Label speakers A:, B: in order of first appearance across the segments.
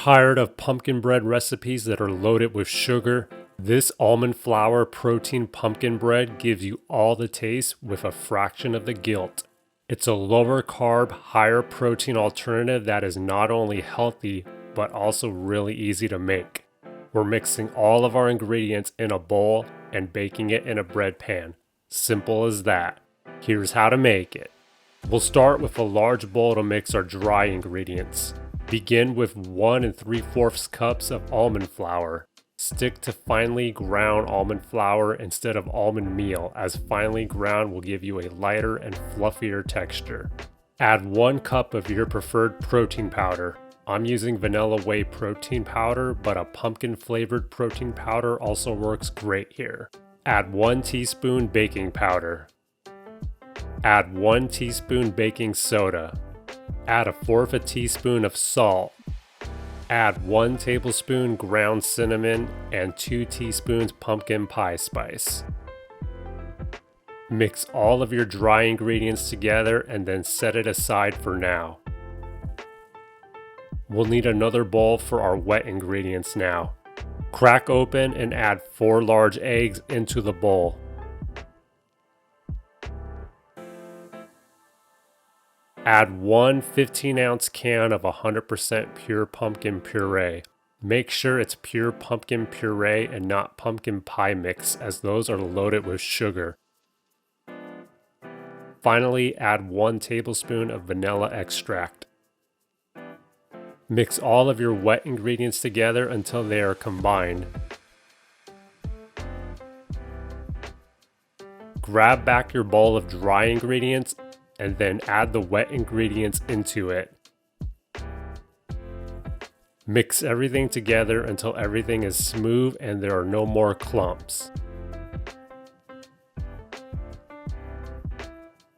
A: Tired of pumpkin bread recipes that are loaded with sugar? This almond flour protein pumpkin bread gives you all the taste with a fraction of the guilt. It's a lower carb, higher protein alternative that is not only healthy, but also really easy to make. We're mixing all of our ingredients in a bowl and baking it in a bread pan. Simple as that. Here's how to make it. We'll start with a large bowl to mix our dry ingredients. Begin with 1 3/4 cups of almond flour. Stick to finely ground almond flour instead of almond meal, as finely ground will give you a lighter and fluffier texture. Add 1 cup of your preferred protein powder. I'm using vanilla whey protein powder, but a pumpkin flavored protein powder also works great here. Add 1 teaspoon baking powder. Add 1 teaspoon baking soda. Add 1/4 teaspoon of salt. Add 1 tablespoon ground cinnamon and 2 teaspoons pumpkin pie spice. Mix all of your dry ingredients together and then set it aside for now. We'll need another bowl for our wet ingredients now. Crack open and add 4 large eggs into the bowl. Add 1 15-ounce can of 100% pure pumpkin puree. Make sure it's pure pumpkin puree and not pumpkin pie mix, as those are loaded with sugar. Finally, add 1 tablespoon of vanilla extract. Mix all of your wet ingredients together until they are combined. Grab back your bowl of dry ingredients and then add the wet ingredients into it. Mix everything together until everything is smooth and there are no more clumps.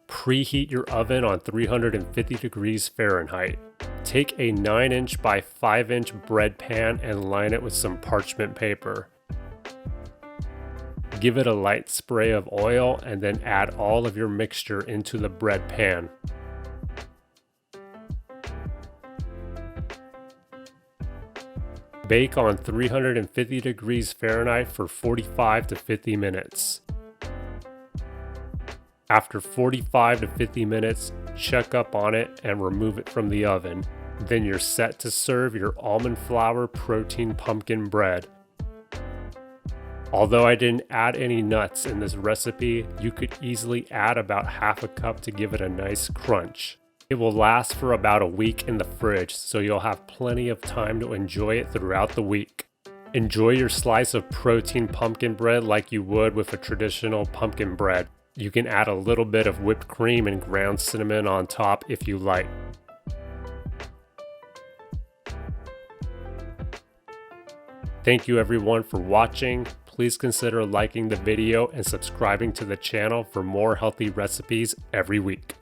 A: Preheat your oven on 350 degrees Fahrenheit. Take a 9-inch by 5-inch bread pan and line it with some parchment paper. Give it a light spray of oil and then add all of your mixture into the bread pan. Bake on 350 degrees Fahrenheit for 45 to 50 minutes. After 45 to 50 minutes, check up on it and remove it from the oven. Then you're set to serve your almond flour protein pumpkin bread. Although I didn't add any nuts in this recipe, you could easily add about 1/2 cup to give it a nice crunch. It will last for about a week in the fridge, so you'll have plenty of time to enjoy it throughout the week. Enjoy your slice of protein pumpkin bread like you would with a traditional pumpkin bread. You can add a little bit of whipped cream and ground cinnamon on top if you like. Thank you everyone for watching. Please consider liking the video and subscribing to the channel for more healthy recipes every week.